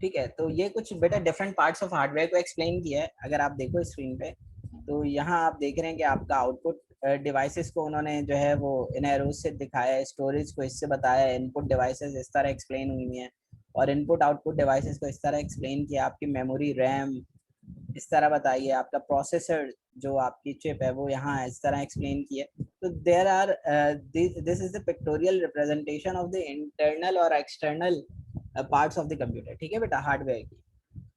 ठीक है, तो ये कुछ बेटा डिफरेंट पार्ट्स ऑफ हार्डवेयर को एक्सप्लेन किया है। अगर आप देखो स्क्रीन पे, तो यहाँ आप देख रहे हैं कि आपका आउटपुट डिवाइसेस को उन्होंने जो है वो इन एरोज से दिखाया है, स्टोरेज को इससे बताया है, इनपुट डिवाइसेस इस तरह एक्सप्लेन हुई हैं, और इनपुट आउटपुट डिवाइसेस को इस तरह एक्सप्लेन किया, आपकी मेमोरी रैम इस तरह बताइए, आपका प्रोसेसर जो आपकी चिप है वो यहाँ इस तरह एक्सप्लेन किया। तो there are this is the pictorial representation of the internal or external parts of the computer. ठीक है बेटा, हार्डवेयर की।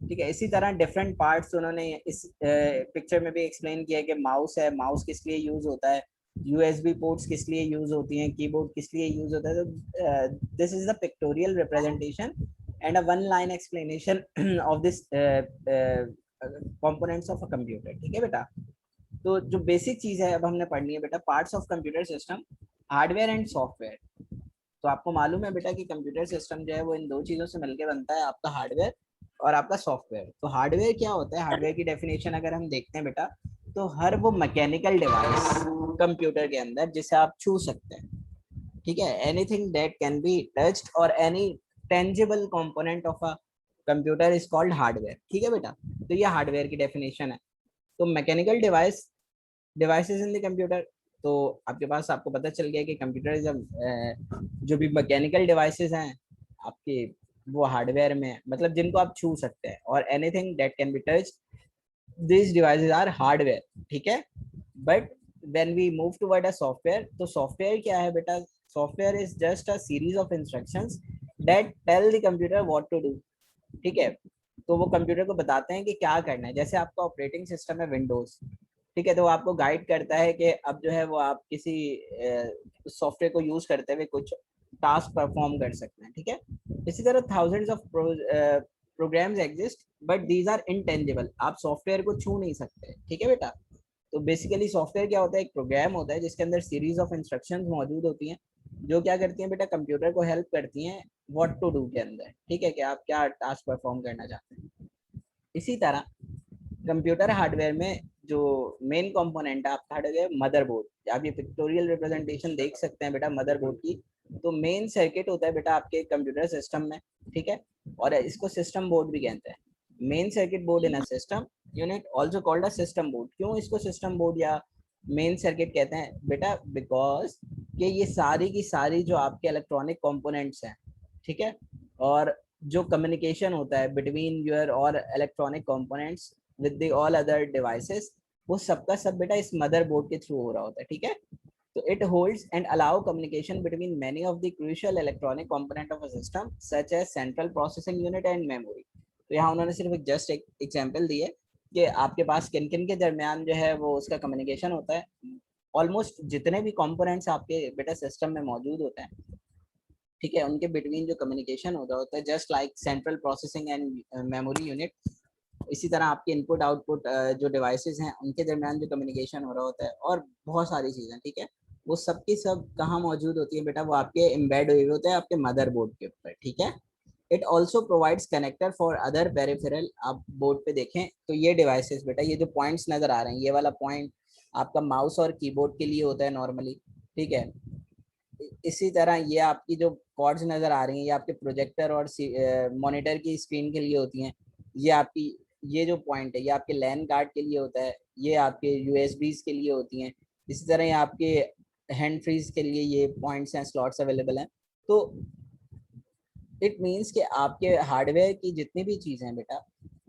ठीक है, इसी तरह डिफरेंट पार्ट्स उन्होंने इस पिक्चर में भी एक्सप्लेन किया कि माउस है, माउस किस लिए यूज होता है, यूएसबी पोर्ट्स किस लिए यूज होती हैं, कीबोर्ड किस लिए यूज होता है। तो this is the pictorial representation and a one line explanation of this components of a computer. ठीक है बेटा, तो जो बेसिक चीज है अब हमने पढ़नी है बेटा, parts of computer system, hardware and software. तो आपको मालूम है बेटा कि कंप्यूटर सिस्टम जो है वो इन दो चीजों से मिलकर बनता है, आपका हार्डवेयर और आपका सॉफ्टवेयर। तो हार्डवेयर क्या होता है, हार्डवेयर की डेफिनेशन अगर हम देखते हैं बेटा, तो हर वो मैकेनिकल डिवाइस कंप्यूटर के अंदर जिसे आप छू सकते हैं, ठीक है, anything that can be touched or any tangible component of a computer is called hardware. ठीक है बेटा, तो ये हार्डवेयर की डेफिनेशन है। तो mechanical devices in the computer, तो आपके पास आपको पता चल गया कि कंप्यूटर जब जो भी मैकेनिकल डिवाइसेस हैं आपके, वो हार्डवेयर में, मतलब जिनको आप छू सकते हैं, और anything that can be touch, these devices are hardware। ठीक है, but when we move toward a software, तो software क्या है बेटा, software is just a series of instructions that tell the computer what to do। ठीक है, तो वो कंप्यूटर को बताते हैं कि क्या करना है। जैसे आपका ऑपरेटिंग सिस्टम है विंडोज, ठीक है, तो वो आपको गाइड करता है कि अब जो है वो आप किसी सॉफ्टवेयर को यूज करते हुए कुछ टास्क परफॉर्म कर सकते हैं। ठीक है, इसी तरह thousands of programs exist but these are intangible, आप सॉफ्टवेयर को छू नहीं सकते। ठीक है बेटा, तो बेसिकली सॉफ्टवेयर क्या होता है, एक प्रोग्राम होता है जिसके अंदर सीरीज ऑफ इंस्ट्रक्शंस मौजूद होती हैं, जो क्या करती हैं बेटा, कंप्यूटर को हेल्प करती हैं व्हाट टू डू के अंदर। ठीक है, कि आप क्या टास्क परफॉर्म करना चाहते हैं। इसी तरह कंप्यूटर हार्डवेयर में जो मेन कंपोनेंट है आपका हार्डवेयर, मदरबोर्ड। आप ये पिक्टोरियल रिप्रेजेंटेशन देख सकते हैं बेटा मदरबोर्ड की। तो मेन सर्किट होता है बेटा आपके कंप्यूटर सिस्टम में, ठीक है, और इसको सिस्टम बोर्ड भी कहते हैं। Main circuit board in a system unit also called a system board. क्यों इसको सिस्टम बोर्ड या मेन सर्किट कहते हैं बेटा, बिकॉज कि ये सारी की सारी जो आपके इलेक्ट्रॉनिक कंपोनेंट्स हैं, ठीक है, और जो कम्युनिकेशन होता है बिटवीन योर और electronic components with the all other devices, वो सबका सब बेटा इस मदरबोर्ड के थ्रू हो रहा होता है। ठीक है, तो it holds and allow communication between many of the crucial electronic component of a system such as central processing unit and memory। तो यहाँ उन्होंने सिर्फ एक जस्ट एक एग्जांपल दी है कि आपके पास किन किन के दरमियान जो है वो उसका कम्युनिकेशन होता है। ऑलमोस्ट जितने भी कंपोनेंट्स आपके बेटा सिस्टम में मौजूद होते हैं, ठीक है, उनके बिटवीन जो कम्युनिकेशन होता है just like central processing and memory unit. इसी तरह आपके इनपुट आउटपुट जो डिवाइसेस हैं उनके दरमियान जो कम्युनिकेशन हो रहा होता है, और बहुत सारी चीज़ें। ठीक है, वो सब की सब कहाँ मौजूद होती है बेटा, वो आपके एम्बेड हुए होते हैं आपके मदरबोर्ड के ऊपर। ठीक है, it also provides connector for other peripheral. आप बोर्ड पे देखें तो ये डिवाइसेस बेटा, ये जो पॉइंट्स नजर आ रहे हैं, ये वाला पॉइंट आपका माउस और कीबोर्ड के लिए होता है नॉर्मली। ठीक है, इसी तरह ये आपकी जो कॉर्ड्स नजर आ रही हैं, ये आपके प्रोजेक्टर और मॉनिटर की स्क्रीन के लिए होती हैं। ये आपकी ये जो पॉइंट है ये आपके लैन कार्ड के लिए होता है, ये आपके यूएसबीज के लिए होती हैं। इसी तरह ये आपके हैंड फ्रीज के लिए ये पॉइंट्स हैं, स्लॉट्स अवेलेबल हैं। तो इट मीन्स कि आपके हार्डवेयर की जितनी भी चीज़ें हैं बेटा,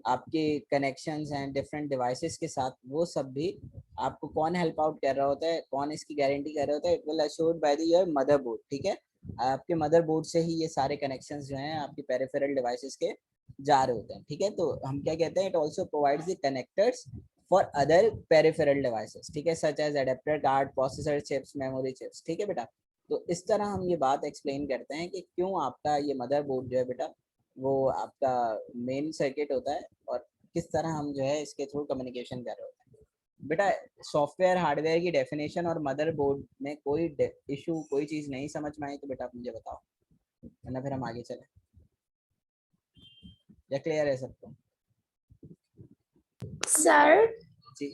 आपके कनेक्शंस हैं डिफरेंट डिवाइसेस के साथ, वो सब भी आपको कौन हेल्प आउट कर रहा होता है, कौन इसकी गारंटी कर रहा होता है, it will assured by the your motherboard. ठीक है, आपके मदरबोर्ड से ही ये सारे कनेक्शंस जो हैं आपके पेरिफेरल डिवाइसेस के जा रहे होते हैं। ठीक है, तो हम क्या कहते हैं, it also provides the connectors for other peripheral devices, ठीक है, such as adapter card, processor chips, memory chips. ठीक है बेटा, तो इस तरह हम ये बात एक्सप्लेन करते हैं कि क्यों आपका ये मदरबोर्ड जो है बेटा वो आपका मेन सर्किट होता है, और किस तरह हम जो है इसके थ्रू कम्युनिकेशन कर रहे होते हैं। बेटा सॉफ्टवेयर हार्डवेयर की डेफिनेशन और मदरबोर्ड में कोई इशू, कोई चीज़ नहीं समझ में आई तो बेटा आप मुझे बताओ, वरना फिर हम आगे चलें। या क्लियर है सबको? सर जी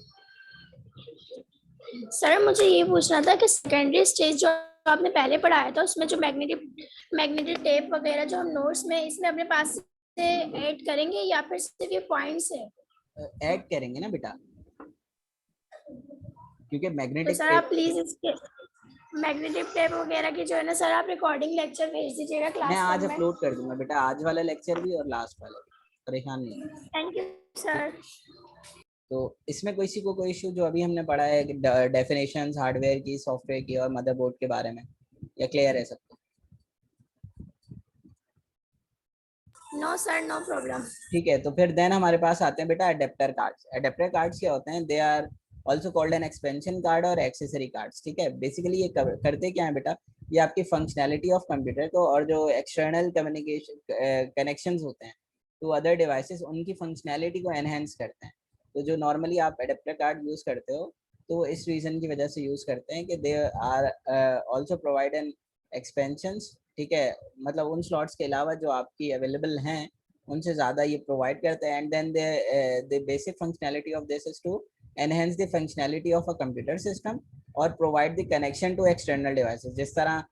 सर मुझे ये पूछना था कि सेकेंडरी स्टेज जो आपने पहले पढ़ाया था उसमें जो मैग्नेटिक टेप वगैरह जो हम नोट्स में इसमें अपने पास से ऐड करेंगे या फिर सिर्फ ये पॉइंट्स है? ऐड करेंगे ना बेटा, क्योंकि तो मैग्नेटिक सर आप प्लीज इसके मैग्नेटिक टेप वगैरह की जो है ना सर, आप रिकॉर्डिंग लेक्चर भेज दीजिएगा मैं क्लास आज रूम में। अपलोड कर दूंगा बेटा, आज वाला लेक्चर भी और लास्ट वाला भी, परेशान नहीं हो। Thank you sir. तो इसमें किसी को कोई इशू जो अभी हमने पढ़ा है डेफिनेशंस हार्डवेयर की, सॉफ्टवेयर की और मदरबोर्ड के बारे में, या क्लियर है सबको? No sir, no problem. ठीक है, तो फिर देन हमारे पास आते हैं बेटा अडेप्टर कार्ड्स। अडेप्टर कार्ड्स क्या होते हैं? They are also called an expansion card और एक्सेसरी कार्ड्स। ठीक है, बेसिकली ये करते क्या है बेटा, ये आपकी फंक्शनैलिटी ऑफ कंप्यूटर को और जो एक्सटर्नल कम्युनिकेशन कनेक्शंस होते हैं तो अदर डिवाइसेस, उनकी फंक्शनैलिटी को एनहेंस करते हैं। तो जो नॉर्मली आप अडेप्टर कार्ड यूज करते हो तो इस रीजन की वजह से यूज करते हैं कि they are also provide an expansions. ठीक है, मतलब उन स्लॉट्स के अलावा जो आपकी अवेलेबल हैं उनसे ज़्यादा ये प्रोवाइड करते हैं। And then the basic functionality of this is to enhance the functionality of a computer system or provide the connection to external devices. जिस तरह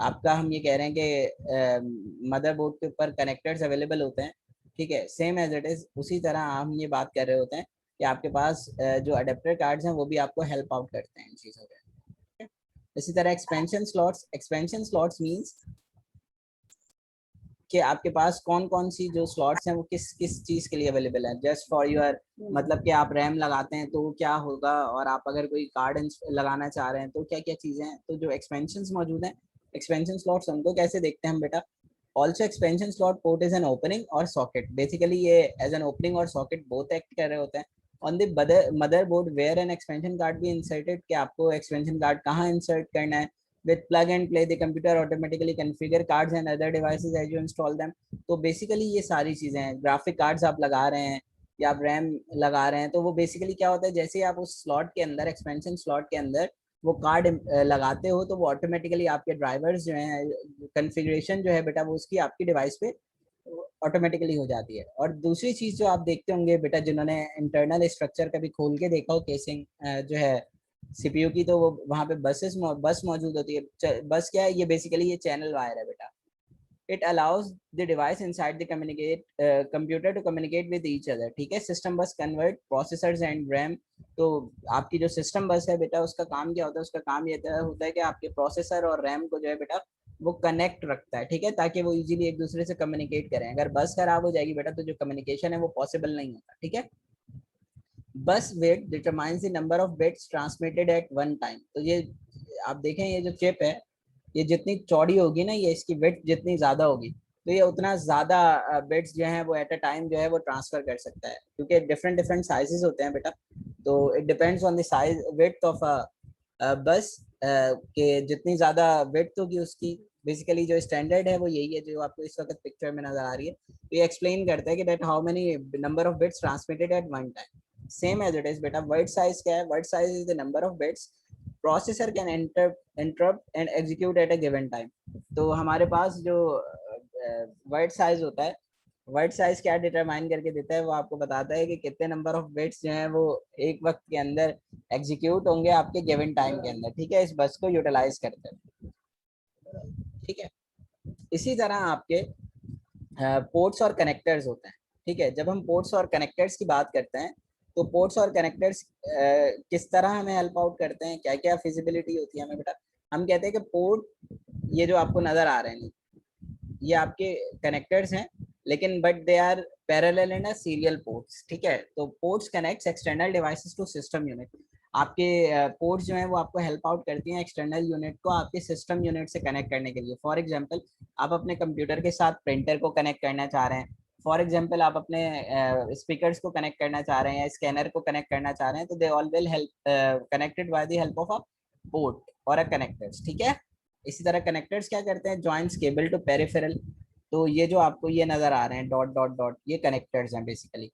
आपका हम ये कह रहे हैं कि मदरबोर्ड के ऊपर कनेक्टर्स अवेलेबल होते हैं, ठीक है, सेम एज इट इज उसी तरह हम ये बात कर रहे होते हैं कि आपके पास जो अडेप्टर कार्ड्स हैं वो भी आपको हेल्प आउट करते हैं इन चीज़ों के। इसी तरह एक्सपेंशन स्लॉट्स मींस कि आपके पास कौन कौन सी जो स्लॉट्स हैं वो किस किस चीज़ के लिए अवेलेबल है। जस्ट फॉर योर, मतलब कि आप रैम लगाते हैं तो क्या होगा, और आप अगर कोई कार्ड लगाना चाह रहे हैं तो क्या क्या चीज़ें हैं। तो जो एक्सपेंशन मौजूद हैं, एक्सपेंशन स्लॉट्स, उनको कैसे देखते हैं हम बेटा? Also expansion slot port is an opening और सॉकेट। बेसिकली ये एज एन ओपनिंग और सॉकेट बोथ एक्ट कर रहे होते हैं on the motherboard where an expansion card भी इंसर्टेड, कि आपको एक्सपेंशन कार्ड कहाँ इंसर्ट करना है। with plug and play the computer automatically configure cards and other devices as you install them। तो बेसिकली ये सारी चीज़ें हैं। ग्राफिक कार्ड्स आप लगा रहे हैं या आप रैम लगा रहे हैं तो वो बेसिकली क्या होता है, जैसे ही आप उस स्लॉट के अंदर, एक्सपेंशन स्लॉट के अंदर वो कार्ड लगाते हो तो वो ऑटोमेटिकली आपके ड्राइवर्स जो हैं, कन्फिग्रेशन जो है बेटा वो उसकी आपकी डिवाइस पे ऑटोमेटिकली हो जाती है। और दूसरी चीज़ जो आप देखते होंगे बेटा, जिन्होंने इंटरनल स्ट्रक्चर कभी खोल के देखा हो, केसिंग जो है सीपीयू की, तो वो वहाँ पे बस मौजूद होती है। बस क्या है, ये बेसिकली ये चैनल वायर है बेटा। It allows the device inside the computer to communicate with each other. ठीक है, सिस्टम बस कन्वर्ट प्रोसेसर्स एंड रैम। तो आपकी जो सिस्टम बस है बेटा, उसका काम क्या होता है? उसका काम ये होता है कि आपके प्रोसेसर और रैम को जो है बेटा वो कनेक्ट रखता है। ठीक है, ताकि वो इजीली एक दूसरे से कम्युनिकेट करें। अगर बस खराब हो जाएगी बेटा तो जो कम्युनिकेशन है वो पॉसिबल नहीं होता। ठीक है, bus width determines the number of bits transmitted at one time. तो ये आप देखें, ये जो चिप है ये जितनी चौड़ी होगी ना, ये इसकी विड्थ जितनी ज्यादा होगी तो ये उतना ज्यादा बिट्स जो है वो एट अ टाइम जो है वो ट्रांसफर कर सकता है, क्योंकि डिफरेंट डिफरेंट साइजेस होते हैं बेटा। तो it depends on the size width of बस के जितनी ज्यादा विड्थ होगी उसकी, बेसिकली जो स्टैंडर्ड है वो यही है जो आपको इस वक्त पिक्चर में नजर आ रही है। तो ये एक्सप्लेन करता है कि that how many number of bits transmitted at one time. Same as it is बेटा, वर्ड साइज क्या है? Word size is the number of bits processor can interrupt and execute at a given time. तो हमारे पास जो word size होता है, word size क्या डिटरमाइन करके देता है? वो आपको बताता है कि कितने नंबर ऑफ बिट्स जो हैं वो एक वक्त के अंदर एग्जीक्यूट होंगे आपके गिवन टाइम के अंदर। ठीक है, इस बस को यूटिलाइज करते हैं। ठीक है, इसी तरह आपके पोर्ट्स और कनेक्टर्स होते हैं। ठीक है, जब हम पोर्ट्स और कनेक्टर्स की बात करते हैं तो पोर्ट्स और कनेक्टर्स किस तरह हमें हेल्प आउट करते हैं, क्या क्या फिजिबिलिटी होती है हमें बेटा? हम कहते हैं कि पोर्ट, ये जो आपको नजर आ रहे हैं ये आपके कनेक्टर्स हैं, लेकिन but they are parallel in a serial ports. ठीक है, तो ports connects external devices to system unit. आपके पोर्ट्स जो हैं वो आपको हेल्प आउट करती हैं एक्सटर्नल यूनिट को आपके सिस्टम यूनिट से कनेक्ट करने के लिए। फॉर एग्जांपल, आप अपने कंप्यूटर के साथ प्रिंटर को कनेक्ट करना चाह रहे हैं, फॉर एग्जांपल आप अपने स्पीकर्स को कनेक्ट करना चाह रहे हैं या स्कैनर को कनेक्ट करना चाह रहे हैं, तो they all will help connected by the help of a port or a connectors. ठीक है, इसी तरह कनेक्टर्स क्या करते हैं? Joints cable to peripheral. तो ये जो आपको ये नजर आ रहे हैं डॉट डॉट डॉट, ये कनेक्टर्स हैं बेसिकली।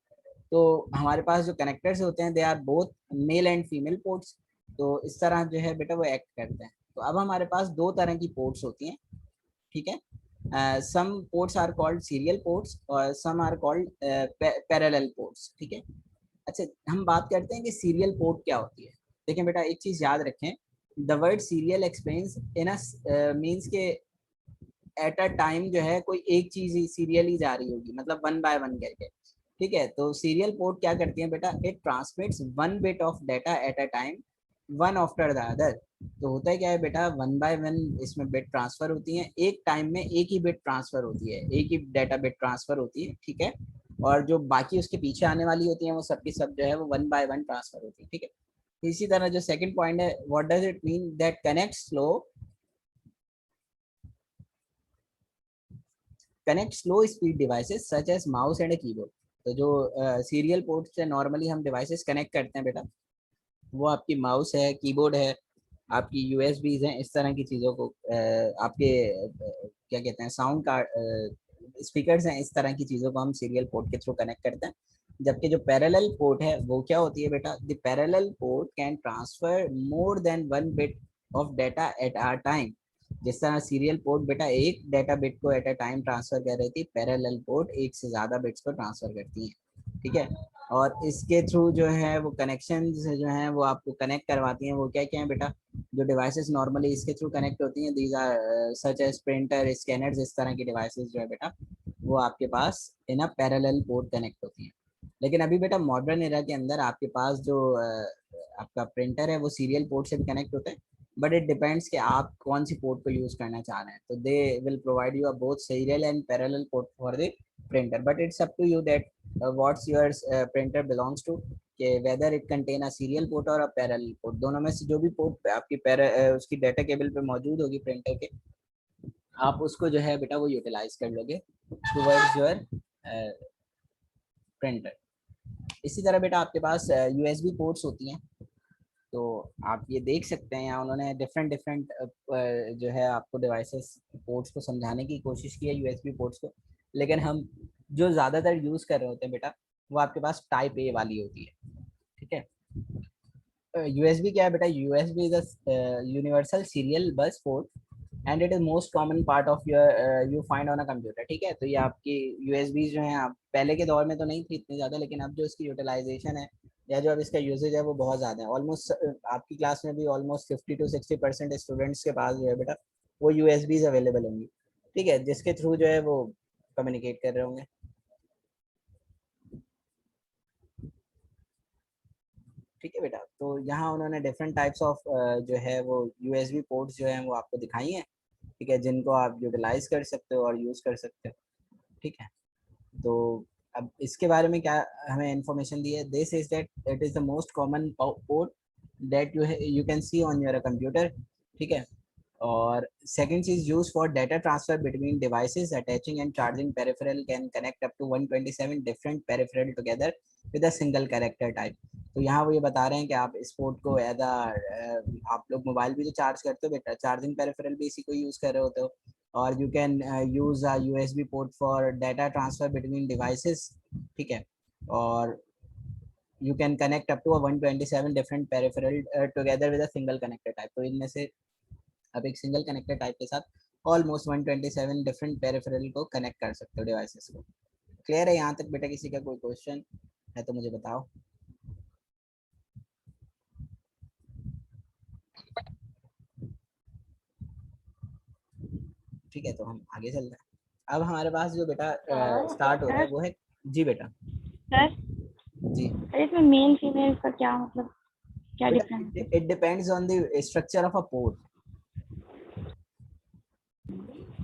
तो हमारे पास जो कनेक्टर्स होते हैं they are both male and female ports. तो इस तरह जो है बेटा वो एक्ट करते हैं। तो अब हमारे पास दो तरह की पोर्ट्स होती हैं। ठीक है, some ports are called serial ports और some are called parallel ports। ठीक है, अच्छा हम बात करते हैं कि सीरियल पोर्ट क्या होती है। देखें बेटा, एक चीज याद रखें, the word serial explains in means के एट अ टाइम जो है कोई एक चीज ही सीरियली जा रही होगी, मतलब वन बाय वन करके, ठीक है। तो सीरियल पोर्ट क्या करती है बेटा, it transmits one bit of data eight a time, one after the other. तो होता है क्या है बेटा, वन बाय वन इसमें बिट ट्रांसफर होती है, एक टाइम में एक ही बिट ट्रांसफर होती है, एक ही डाटा बिट ट्रांसफर होती है, ठीक है। और जो बाकी उसके पीछे आने वाली होती है वो सबकी सब जो है वो वन बाय वन ट्रांसफर होती है, ठीक है। इसी तरह जो सेकंड पॉइंट है, what does it mean, that connect slow speed devices such as mouse and keyboard. तो जो सीरियल पोर्ट से नॉर्मली हम डिवाइसेस कनेक्ट करते हैं बेटा, वो आपकी माउस है, कीबोर्ड है, आपकी यूएसबीज हैं, इस तरह की चीज़ों को आपके क्या कहते हैं, साउंड कार्ड, स्पीकर्स हैं, इस तरह की चीज़ों को हम सीरियल पोर्ट के थ्रू कनेक्ट करते हैं। जबकि जो पैरेलल पोर्ट है वो क्या होती है बेटा, the parallel port can transfer more than one bit of data at a time. जिस तरह सीरियल पोर्ट बेटा एक डाटा बिट को एट अ टाइम ट्रांसफर कर रही थी, पैरेलल पोर्ट एक से ज़्यादा बिट्स को ट्रांसफर करती है, ठीक है। और इसके थ्रू जो है वो कनेक्शन जो है वो आपको कनेक्ट करवाती हैं, वो क्या क्या है बेटा, जो डिवाइसेस नॉर्मली इसके थ्रू कनेक्ट होती हैं, these are such as printer, scanners, इस तरह की डिवाइसेस जो है बेटा वो आपके पास in a parallel port connect होती हैं। लेकिन अभी बेटा मॉडर्न एरा के अंदर आपके पास जो आपका प्रिंटर है वो सीरियल पोर्ट से भी कनेक्ट होता है, बट इट डिपेंड्स कि आप कौन सी पोर्ट को यूज करना चाह रहे हैं। तो they will provide you both serial and parallel port for the printer, but it's up to you that what's your printer belongs to, कि whether it contain a serial port or a parallel port. दोनों में से जो भी port आपकी उसकी data cable पे मौजूद होगी प्रिंटर के, आप उसको जो है बेटा वो यूटिलाइज कर लोगे टुवर्ड्स योर प्रिंटर। इसी तरह बेटा आपके पास यूएसबी पोर्ट्स होती हैं। तो आप ये देख सकते हैं यहाँ उन्होंने डिफरेंट डिफरेंट जो है आपको डिवाइसेस पोर्ट्स को समझाने की कोशिश की है, यूएसबी पोर्ट्स को। लेकिन हम जो ज़्यादातर यूज़ कर रहे होते हैं बेटा वो आपके पास टाइप ए वाली होती है, ठीक है। यूएसबी क्या है बेटा, USB is a universal serial bus port and it is most common part of your you find on a computer, ठीक है। तो ये आपकी यूएसबी जो है, आप पहले के दौर में तो नहीं थी इतनी ज़्यादा, लेकिन अब जो इसकी यूटिलाइजेशन है या जो अब इसका यूजेज है वो बहुत ज़्यादा है। ऑलमोस्ट आपकी क्लास में भी ऑलमोस्ट 50 to 60% स्टूडेंट्स के पास जो है बेटा वो यूएसबीज अवेलेबल होंगी, ठीक है, जिसके थ्रू जो है वो कम्युनिकेट कर रहे होंगे, ठीक है बेटा। तो यहाँ उन्होंने डिफरेंट टाइप्स ऑफ जो है वो यूएसबी पोर्ट्स जो हैं वो आपको दिखाई हैं, ठीक है, जिनको आप यूटिलाइज कर सकते हो और यूज़ कर सकते हो, ठीक है। तो अब इसके बारे में क्या हमें इंफॉर्मेशन दी है, this is that it is the most common port that you can see on your computer, ठीक है। और सेकंड चीज, use for data transfer between devices, attaching and charging peripheral can connect up to 127 different peripheral together with a single character type. तो यहाँ वो ये बता रहे हैं कि आप इस पोर्ट को एज आप लोग मोबाइल भी तो चार्ज करते हो बेटा, चार्जिंग पेरिफेरल भी इसी को यूज कर रहे होते हो, और you can use a USB port for data transfer between devices, ठीक है। और you can connect up to a 127 different peripheral together with a single connector type। तो इनमें से आप एक सिंगल कनेक्टर टाइप के साथ ऑलमोस्ट 127 डिफरेंट पेरिफेरल को कनेक्ट कर सकते हो डिवाइसेस को। क्लियर है यहाँ तक बेटा? किसी का कोई क्वेश्चन है तो मुझे बताओ। ठीक है, तो हम आगे चलते हैं। अब हमारे पास जो बेटा स्टार्ट हो रहा है वो है, जी बेटा सर जी अरे इसमें मेल फीमेल का क्या मतलब, क्या डिफरेंस बेटा, है? It depends on the structure of a port.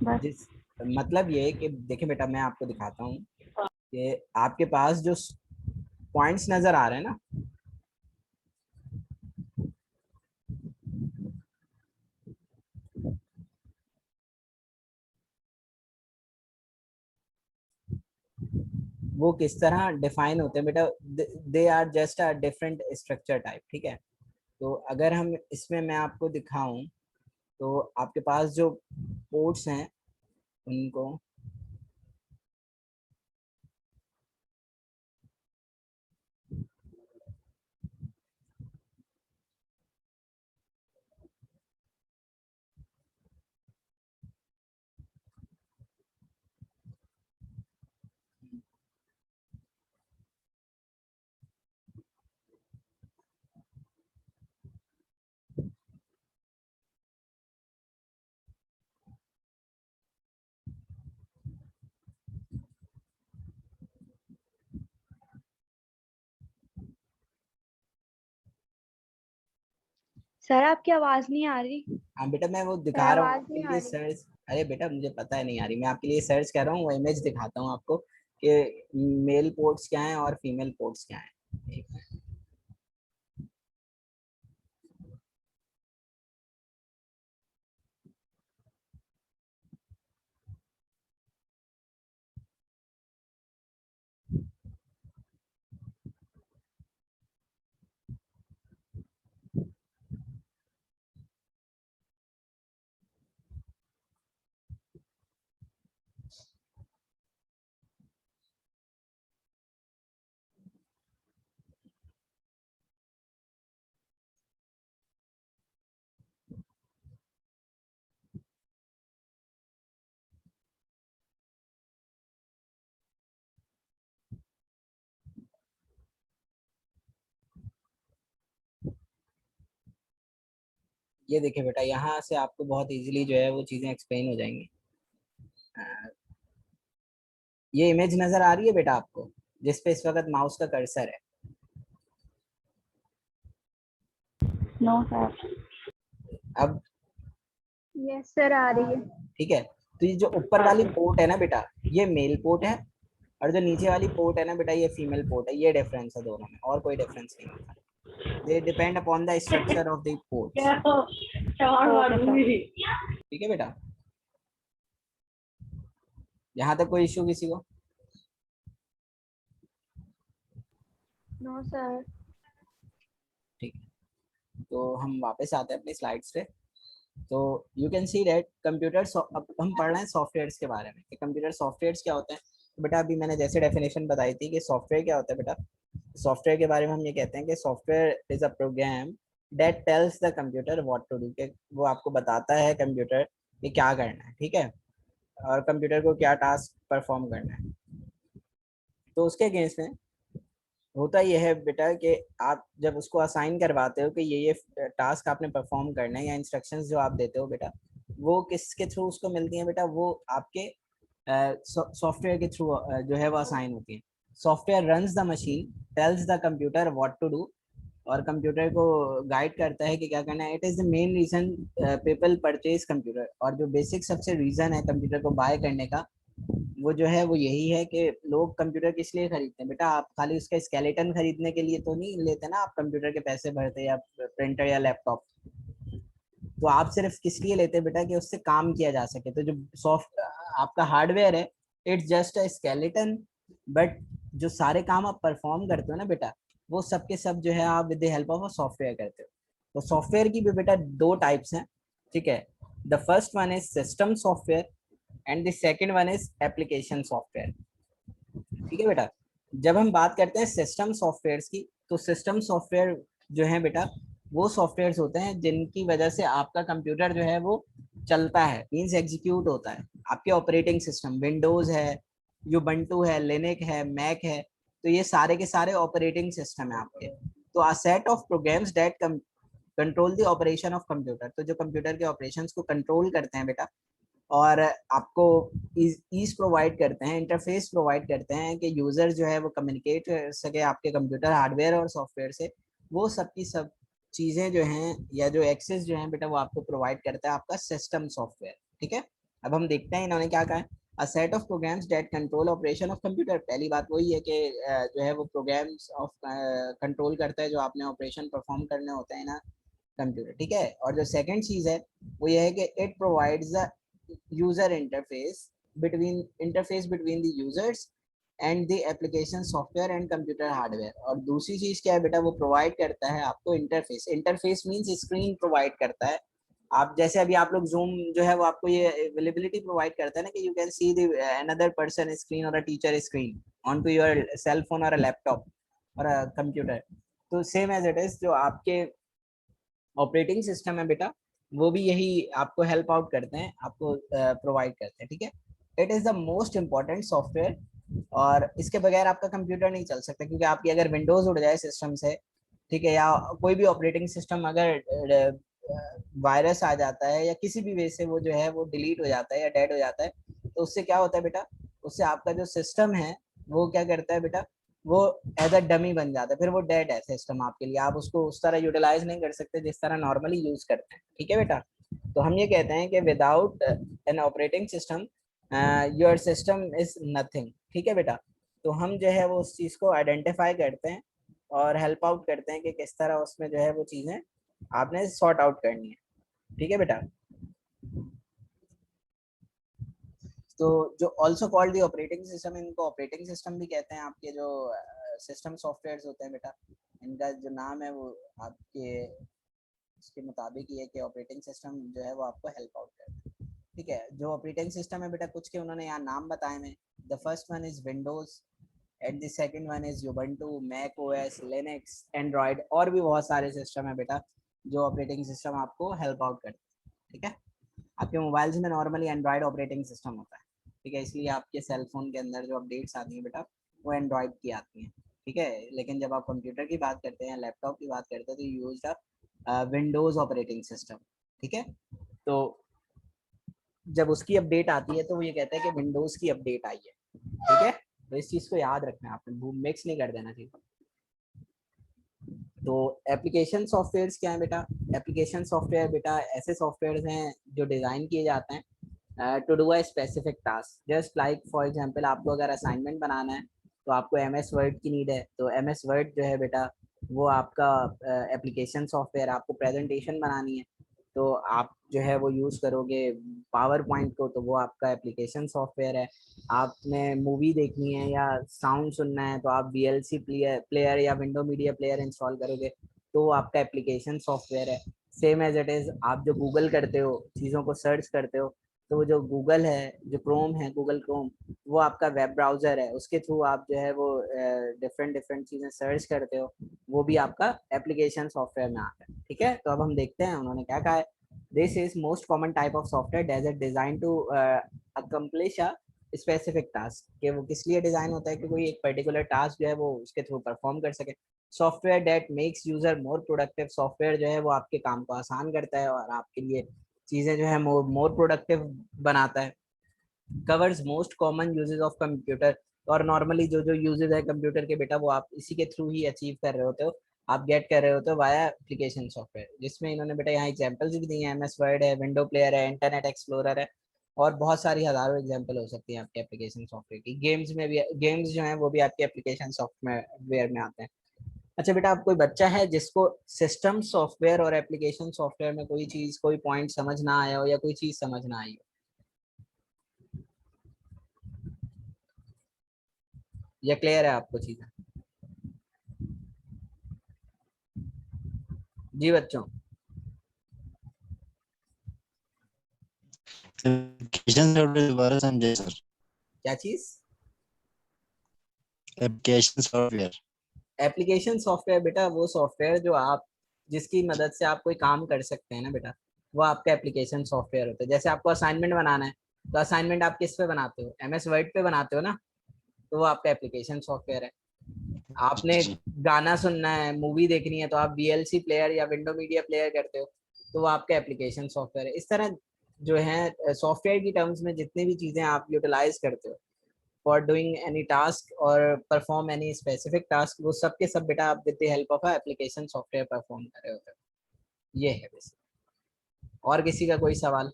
बस जिस मतलब ये है कि देखिए बेटा, मैं आपको दिखाता हूँ कि आपके पास जो पॉइंट्स नजर आ रहे हैं ना, वो किस तरह डिफाइन होते हैं बेटा, they are just a different structure type, ठीक है। तो अगर हम इसमें मैं आपको दिखाऊं, तो आपके पास जो पोर्ट्स हैं उनको सर आपकी आवाज नहीं आ रही। हाँ बेटा मैं वो सर दिखा रहा हूँ आवाज आपके नहीं आ लिए रही। सर्च। अरे बेटा मुझे पता है नहीं आ रही, मैं आपके लिए सर्च कर रहा हूँ, वो इमेज दिखाता हूँ आपको कि मेल पोर्ट्स क्या हैं और फीमेल पोर्ट्स क्या हैं। एक मिनट। ये देखिए बेटा, यहाँ से आपको बहुत इजीली जो है वो चीजें एक्सप्लेन हो जाएंगी। अ, ये इमेज नजर आ रही है बेटा आपको, जिसपे इस वक्त माउस का कर्सर है। No sir. अब यस सर आ रही है। ठीक है, तो ये जो ऊपर वाली पोर्ट है ना बेटा, ये मेल पोर्ट है, और जो नीचे वाली पोर्ट है ना बेटा, ये फीमेल पोर्ट है। ये डिफरेंस है दोनों में, और कोई डिफरेंस नहीं होता। They depend upon the structure of the ports. ठीक है बेटा, यहाँ तक कोई इश्यू किसी को? No sir. ठीक है, तो हम वापस आते हैं अपनी स्लाइड्स पे। तो you can see that computer, अब हम पढ़ रहे हैं सॉफ्टवेयर्स के बारे में कि कंप्यूटर सॉफ्टवेयर्स क्या होते हैं। तो बेटा अभी मैंने जैसे डेफिनेशन बताई थी कि सॉफ्टवेयर क्या होता है बेटा, सॉफ्टवेयर के बारे में हम ये कहते हैं कि software is a program that tells the computer what to do, कि वो आपको बताता है कंप्यूटर कि क्या करना है। ठीक है, और कंप्यूटर को क्या टास्क परफॉर्म करना है। तो उसके अगेंस्ट में होता यह है बेटा कि आप जब उसको असाइन करवाते हो कि ये टास्क आपने परफॉर्म करना है, या इंस्ट्रक्शंस जो आप देते हो बेटा, वो किसके थ्रू उसको मिलती हैं बेटा, वो आपके सॉफ्टवेयर के थ्रू जो है वो असाइन होती है। Software runs the machine, tells the computer what to do, और कंप्यूटर को गाइड करता है कि क्या करना है। It is the main reason people purchase computer, और जो बेसिक सबसे रीजन है कंप्यूटर को बाय करने का, वो जो है वो यही है कि लोग कंप्यूटर किस लिए खरीदते हैं बेटा। आप खाली उसका स्केलेटन खरीदने के लिए तो नहीं लेते ना, आप कंप्यूटर के पैसे भरते या प्रिंटर या लैपटॉप। तो आप सिर्फ किस लिए लेते हैं बेटा, कि उससे काम किया जा सके। तो जो सॉफ्ट आपका हार्डवेयर है, it's just a skeleton, but जो सारे काम आप परफॉर्म करते हो ना बेटा, वो सब के सब जो है आप with the help of a software करते हो। तो सॉफ्टवेयर की भी बेटा दो टाइप्स हैं। ठीक है, the first one is system software and the second one is application software. ठीक है बेटा, जब हम बात करते हैं सिस्टम सॉफ्टवेयर्स की, तो सिस्टम सॉफ्टवेयर जो है बेटा, वो सॉफ्टवेयर्स होते हैं जिनकी वजह से आपका कंप्यूटर जो है वो चलता है, मींस एग्जीक्यूट होता है। आपके ऑपरेटिंग सिस्टम विंडोज है, यूबंटू है, लिनक्स है, मैक है, तो ये सारे के सारे ऑपरेटिंग सिस्टम है आपके। तो a set of programs that control the operation of computer, तो जो कंप्यूटर के ऑपरेशंस को कंट्रोल करते हैं बेटा, और आपको ईज प्रोवाइड करते हैं, इंटरफेस प्रोवाइड करते हैं कि यूजर जो है वो कम्युनिकेट कर सके आपके कंप्यूटर हार्डवेयर और सॉफ्टवेयर से। वो सब की सब चीजें जो हैं, या जो एक्सेस जो है बेटा, वो आपको प्रोवाइड करता है आपका सिस्टम सॉफ्टवेयर। ठीक है, अब हम देखते हैं इन्होंने क्या कहा है। A set of programs that control operation of computer, पहली बात वही है कि जो है वो प्रोग्राम्स ऑफ कंट्रोल करता है जो आपने ऑपरेशन परफॉर्म करने होते हैं ना कंप्यूटर। ठीक है, और जो सेकंड चीज है वो ये है कि it provides the user interface between the users and the application software and computer hardware. और दूसरी चीज क्या है बेटा, वो प्रोवाइड करता है आपको interface. Interface means screen provide करता है। आप जैसे अभी आप लोग जूम जो है वो आपको ये अवेलेबिलिटी प्रोवाइड करता है ना, कि you can see the another person screen or a teacher screen on to your cell phone or a laptop or a computer. तो सेम एज इट इज जो आपके ऑपरेटिंग सिस्टम है बेटा, वो भी यही आपको हेल्प आउट करते हैं, आपको प्रोवाइड करते हैं। ठीक है, it is the most important software, और इसके बगैर आपका कंप्यूटर नहीं चल सकता। क्योंकि आपकी अगर विंडोज उड़ जाए सिस्टम से, ठीक है, या कोई भी ऑपरेटिंग सिस्टम अगर वायरस आ जाता है या किसी भी वे से वो जो है वो डिलीट हो जाता है या डेड हो जाता है, तो उससे क्या होता है बेटा, उससे आपका जो सिस्टम है वो क्या करता है बेटा, वो एज अ डमी बन जाता है, फिर वो डेड है सिस्टम आपके लिए, आप उसको उस तरह यूटिलाइज नहीं कर सकते जिस तरह नॉर्मली यूज करते हैं। ठीक है बेटा, तो हम ये कहते हैं कि without an operating system your system is nothing. ठीक है बेटा, तो हम जो है वो उस चीज़ को आइडेंटिफाई करते हैं और हेल्प आउट करते हैं कि किस तरह उसमें जो है वो चीज़ें आपने सॉर्ट आउट करनी है। ठीक है बेटा, तो जो also called the operating system, इनको ऑपरेटिंग सिस्टम भी कहते हैं। आपके जो सिस्टम सॉफ्टवेयर्स होते हैं बेटा, इनका जो नाम है वो आपके उसके मुताबिक ये है कि ऑपरेटिंग सिस्टम जो है वो आपको हेल्प आउट करता है। ठीक है, जो ऑपरेटिंग सिस्टम है बेटा, कुछ के उन्होंने यहाँ नाम बताए हैं। The first one is Windows and the second one is Ubuntu, Mac OS, Linux, Android, और भी बहुत सारे सिस्टम है बेटा जो ऑपरेटिंग सिस्टम आपको हेल्प आउट करते हैं। ठीक है, आपके मोबाइल्स में नॉर्मली एंड्रॉयड ऑपरेटिंग सिस्टम होता है। ठीक है, इसलिए आपके सेल फोन के अंदर जो अपडेट्स आती हैं बेटा वो एंड्रॉयड की आती हैं। ठीक है, लेकिन जब आप कंप्यूटर की बात करते हैं, लैपटॉप की बात करते हैं, तो use the Windows operating system. ठीक है, तो जब उसकी अपडेट आती है तो वो ये कहता है कि विंडोज की अपडेट आई है। ठीक है, तो इस चीज को याद रखना है, आपने मिक्स नहीं कर देना चाहिए। तो एप्लीकेशन सॉफ्टवेयर्स क्या है बेटा? एप्लीकेशन सॉफ्टवेयर बेटा ऐसे सॉफ्टवेयर्स हैं जो डिजाइन किए जाते हैं to do a specific task. Just like for example, आपको अगर असाइनमेंट बनाना है तो आपको एम एस वर्ड की नीड है, तो एम एस वर्ड जो है बेटा वो आपका एप्लीकेशन सॉफ्टवेयर। आपको प्रेजेंटेशन बनानी है तो आप जो है वो यूज़ करोगे पावर पॉइंट को, तो वो आपका एप्लीकेशन सॉफ्टवेयर है। आपने मूवी देखनी है या साउंड सुनना है तो आप VLC प्लेयर या विंडो मीडिया प्लेयर इंस्टॉल करोगे, तो वो आपका एप्लीकेशन सॉफ्टवेयर है। सेम एज इट इज़, आप जो गूगल करते हो, चीज़ों को सर्च करते हो, तो वो जो गूगल है, जो क्रोम है, गूगल क्रोम, वो आपका वेब ब्राउज़र है। उसके थ्रू आप जो है वो डिफरेंट डिफरेंट चीज़ें सर्च करते हो, वो भी आपका एप्लीकेशन सॉफ्टवेयर में आता है। ठीक है, तो अब हम देखते हैं उन्होंने क्या कहा है। This is most common type of software that is design to accomplish a specific task, कि वो किस लिए डिजाइन होता है कि कोई एक पर्टिकुलर टास्क जो है वो उसके थ्रू परफॉर्म कर सके। Software that makes user more productive, software जो है वो आपके काम को आसान करता है और आपके लिए चीजें जो है मोर प्रोडक्टिव बनाता है। Covers most common uses of computer, और नॉर्मली जो जो यूजेस है कंप्यूटर के बेटा वो आप इसी के थ्रू ही अचीव कर रहे होते हो, आप गेट कर रहे होते हो वाया एप्लीकेशन सॉफ्टवेयर। जिसमें इन्होंने बेटा यहाँ एग्जांपल्स भी दिए हैं, MS वर्ड है, विंडो प्लेयर है, इंटरनेट एक्सप्लोरर है, और बहुत सारी हजारों एग्जांपल हो सकती है आपके एप्लीकेशन सॉफ्टवेयर की। गेम्स में भी, गेम्स जो हैं वो भी आपके एप्लीकेशन सॉफ्टवेयर में आते हैं। अच्छा बेटा, आप कोई बच्चा है जिसको सिस्टम सॉफ्टवेयर और एप्लीकेशन सॉफ्टवेयर में कोई चीज, कोई पॉइंट समझ ना आया हो या कोई चीज समझ ना आई हो, या क्लियर है आपको चीजें? जी बच्चों, एप्लीकेशन सॉफ्टवेयर दोबारा समझे सर। क्या चीज? Application software. एप्लीकेशन सॉफ्टवेयर बेटा वो सॉफ्टवेयर जो आप, जिसकी मदद से आप कोई काम कर सकते हैं ना बेटा, वो आपका एप्लीकेशन सॉफ्टवेयर होता है। जैसे आपको असाइनमेंट बनाना है, तो असाइनमेंट आप किस पे बनाते हो? MS वर्ड पे बनाते हो ना, तो वो आपका एप्लीकेशन सॉफ्टवेयर है। आपने जी गाना सुनना है, मूवी देखनी है, तो आप VLC प्लेयर या विंडो मीडिया प्लेयर करते हो, तो वो आपका एप्लीकेशन सॉफ्टवेयर है। इस तरह जो है सॉफ्टवेयर की टर्म्स में जितनी भी चीजें आप यूटिलाइज करते हो फॉर डूइंग एनी टास्क और परफॉर्म एनी स्पेसिफिक टास्क, वो सब के सब बेटा आप with the help of application software perform कर रहे होते हो। ये है बेसिक। और किसी का कोई सवाल?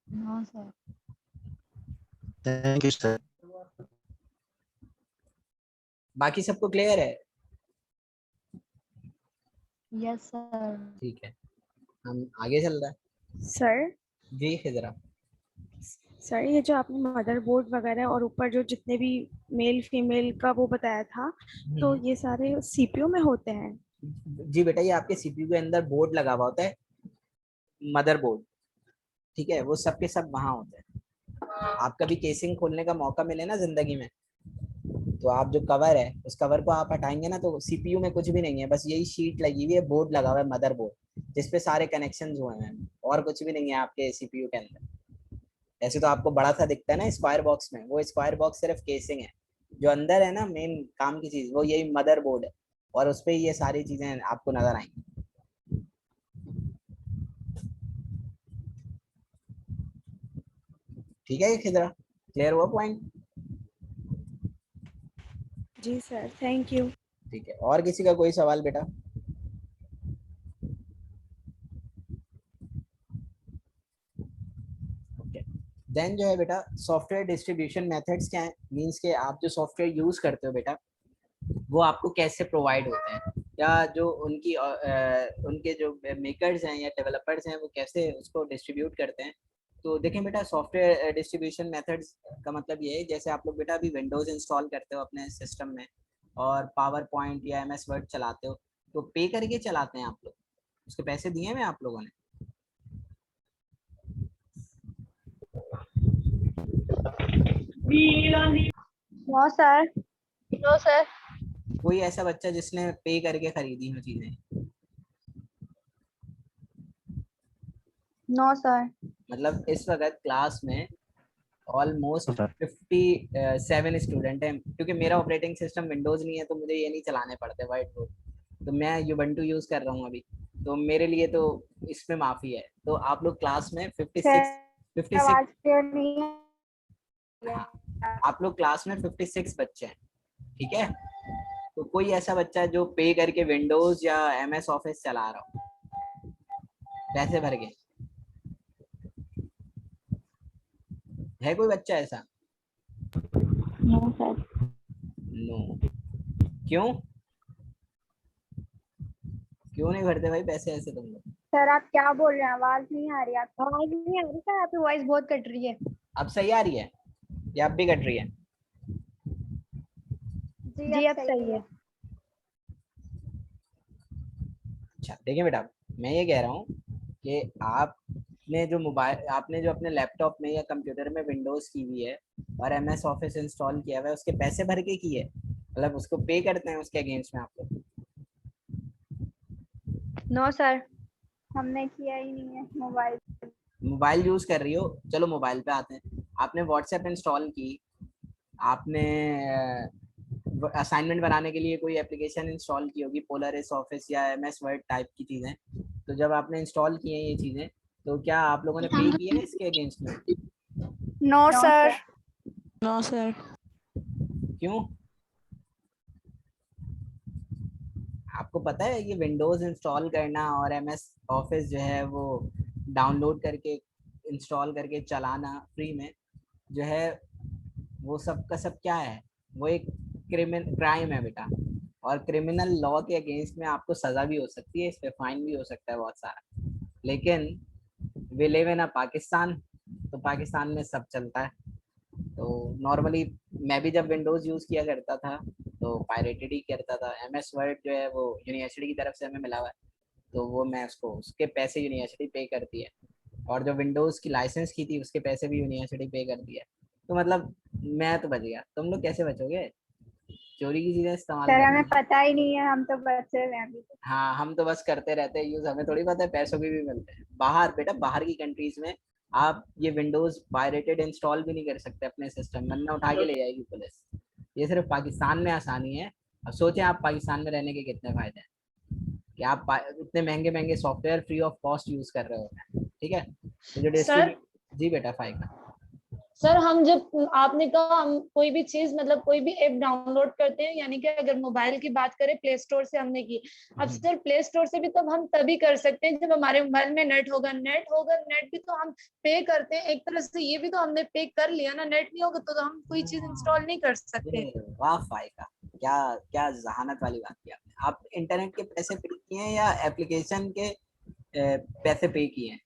No sir. Thank you sir. बाकी सबको क्लियर है? Yes sir. ठीक है, हम आगे चल रहे हैं। सर जी खिजरा। सर ये जो आपने मदरबोर्ड वगैरह और ऊपर जो जितने भी मेल फीमेल का वो बताया था, तो ये सारे CPU में होते हैं? जी बेटा, ये आपके CPU के अंदर बोर्ड लगा हुआ होता है, मदरबोर्ड। ठीक है, वो सब के सब वहाँ होते हैं। आप कभी केसिंग खोलने का मौका मिले ना जिंदगी में, तो आप जो कवर है उस कवर को आप हटाएंगे ना, तो CPU में कुछ भी नहीं है, बस यही शीट लगी हुई है, बोर्ड लगा हुआ है, मदर बोर्ड, जिसपे सारे कनेक्शन हुए हैं, और कुछ भी नहीं है आपके CPU के अंदर। ऐसे तो आपको बड़ा सा दिखता है ना स्क्वायर बॉक्स में, वो स्क्वायर बॉक्स सिर्फ केसिंग है। जो अंदर है ना मेन काम की चीज, वो यही मदर बोर्ड है, और उस पर ये सारी चीजें आपको नजर आएंगी। ठीक है ये खिजरा, क्लियर हुआ पॉइंट? जी सर, थैंक यू। ठीक है, और किसी का कोई सवाल बेटा? ओके, देन जो है बेटा सॉफ्टवेयर डिस्ट्रीब्यूशन मेथड्स क्या है, मींस के आप जो सॉफ्टवेयर यूज करते हो बेटा वो आपको कैसे प्रोवाइड होते हैं, या जो उनके जो मेकर्स हैं या डेवलपर्स हैं वो कैसे उसको डिस्ट्रीब्यूट करते हैं। तो देखें बेटा, सॉफ्टवेयर डिस्ट्रीब्यूशन मेथड्स का मतलब ये है, जैसे आप लोग बेटा अभी विंडोज इंस्टॉल करते हो अपने सिस्टम में और पावर पॉइंट या MS वर्ड चलाते हो, तो पे करके चलाते हैं आप लोग, उसके पैसे दिए हैं आप लोगों ने? No sir. No sir. कोई ऐसा बच्चा जिसने पे करके खरीदी हो चीजें? No sir. मतलब इस वक्त क्लास में ऑलमोस्ट सर 57 स्टूडेंट हैं, क्योंकि मेरा ऑपरेटिंग सिस्टम विंडोज नहीं है तो मुझे ये नहीं चलाने पड़ते व्हाइट बोर्ड, तो मैं यूबंटू यूज कर रहा हूँ अभी, तो मेरे लिए तो इसमें माफी है। तो आप लोग क्लास में 56 आवाज क्लियर नहीं है। हाँ, आप लोग क्लास में 56 बच्चे हैं, ठीक है? तो कोई ऐसा बच्चा जो पे करके विंडोज या MS ऑफिस चला रहा हो पैसे भर के, है कोई बच्चा ऐसा? No sir. नो। क्यों क्यों नहीं भरते भाई पैसे ऐसे तुम लोग? सर आप क्या बोल रहे हैं? आवाज नहीं आ रही। आप आवाज नहीं आ रही सर, आपकी वॉइस बहुत कट रही है। अब सही आ रही है या अब भी कट रही है? जी अब सही है। अच्छा देखिए बेटा, मैं ये कह रहा हूँ कि आपने जो मोबाइल, आपने जो अपने लैपटॉप में या कंप्यूटर में विंडोज की हुई है और MS ऑफिस इंस्टॉल किया हुआ है, उसके पैसे भर के की है, मतलब उसको पे करते हैं उसके अगेंस्ट में आप लोग? नो सर, हमने किया ही नहीं है। मोबाइल यूज कर रही हो, चलो मोबाइल पे आते हैं। आपने व्हाट्सएप इंस्टॉल की, आपने असाइनमेंट बनाने के लिए कोई एप्लीकेशन इंस्टॉल की होगी, पोलरिस ऑफिस या MS वर्ड टाइप की चीजें, तो जब आपने इंस्टॉल की हैं ये चीजें, तो क्या आप लोगों ने पे किया है इसके अगेंस्ट में? No sir. No sir. क्यों? आपको पता है ये विंडोज इंस्टॉल करना और MS ऑफिस जो है वो डाउनलोड करके इंस्टॉल करके चलाना फ्री में जो है, वो सब का सब क्या है, वो एक क्राइम है बेटा, और क्रिमिनल लॉ के अगेंस्ट में आपको सजा भी हो सकती है, इस पे फाइन भी हो सकता है बहुत सारा। लेकिन वी लिव इन पाकिस्तान, तो पाकिस्तान में सब चलता है। तो नॉर्मली मैं भी जब विंडोज यूज किया करता था तो पायरेटेड ही करता था। MS वर्ड जो है वो यूनिवर्सिटी की तरफ से हमें मिला हुआ है, तो वो मैं उसको, उसके पैसे यूनिवर्सिटी पे करती है, और जो विंडोज की लाइसेंस की थी उसके पैसे भी यूनिवर्सिटी पे करती है। तो मतलब मैं तो बच गया, तुम लोग कैसे बचोगे? चोरी की चीजें इस्तेमाल सर कर हमें रही हैं। पता ही नहीं है, हम तो बच्चे हैं अभी। हाँ, हम तो बस करते रहते हैं यूज, हमें थोड़ी पता है पैसों की भी मिलते हैं। बाहर बेटा, बाहर की कंट्रीज में आप ये विंडोज पायरेटेड इंस्टॉल भी नहीं कर सकते अपने सिस्टम, वरना उठा के ले जाएगी पुलिस। ये सिर्फ पाकिस्तान में आसानी है। अब सोचें आप पाकिस्तान में रहने के कितने फायदे हैं, कि आप इतने महंगे महंगे software free of cost use कर रहे होते हैं, ठीक है? तो जो सर जी बेटा फाइका। सर हम जब आपने कहा हम कोई भी चीज मतलब कोई भी ऐप डाउनलोड करते हैं, यानी कि अगर मोबाइल की बात करें प्ले स्टोर से हमने की, अब सर प्ले स्टोर से भी तो हम तभी कर सकते हैं जब हमारे मोबाइल में नेट होगा। नेट भी तो हम पे करते हैं एक तरह से, ये भी तो हमने पे कर लिया ना। नेट नहीं होगा तो हम कोई चीज इंस्टॉल नहीं कर सकते। वाह फाइका, क्या क्या जहानत वाली बात की आपने। आप इंटरनेट के पैसे पे किए हैं या एप्लीकेशन के पैसे पे किए हैं?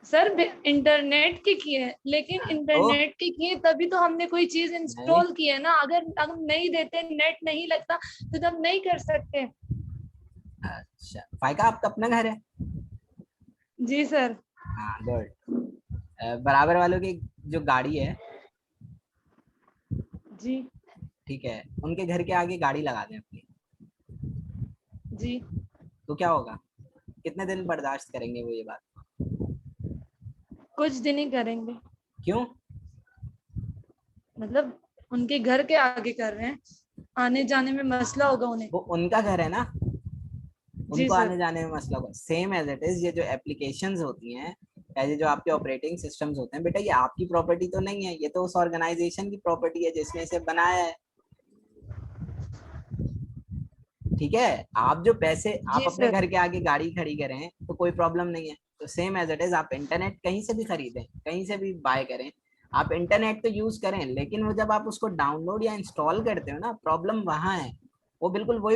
सर इंटरनेट के किए, लेकिन ओ इंटरनेट के किए तभी तो हमने कोई चीज नहीं, इंस्टॉल की है ना। अगर हम नहीं देते, नेट नहीं लगता तो हम नहीं कर सकते। अच्छा फाइका, आपका अपना घर है? जी सर। हाँ गुड। बराबर वालों की जो गाड़ी है, जी। ठीक है, उनके घर के आगे गाड़ी लगा दें अपनी, जी। तो क्या होगा? कितने दिन बर्दाश्त करेंगे वो ये बात? कुछ दिन ही करेंगे। क्यों? मतलब उनके घर के आगे कर रहे हैं, आने जाने में मसला होगा उन्हें। वो उनका घर है ना, जी उनको सर। आने जाने में मसला होगा। सेम एज इट इज, ये जो एप्लीकेशंस होती हैं या ये जो आपके ऑपरेटिंग सिस्टम्स होते हैं बेटा, ये आपकी प्रॉपर्टी तो नहीं है, ये तो उस ऑर्गेनाइजेशन की प्रॉपर्टी है जिसने इसे बनाया है। ठीक है, आप जो पैसे आप जी अपने सर। घर के आगे गाड़ी खड़ी करें तो कोई प्रॉब्लम नहीं है। तो सेम एज इट इज आप इंटरनेट कहीं से भी खरीदें, कहीं से भी बाय करें, आप इंटरनेट तो यूज करें, लेकिन वो जब आप उसको डाउनलोड या इंस्टॉल करते हो ना, प्रॉब्लम वहां है। वो बिल्कुल वही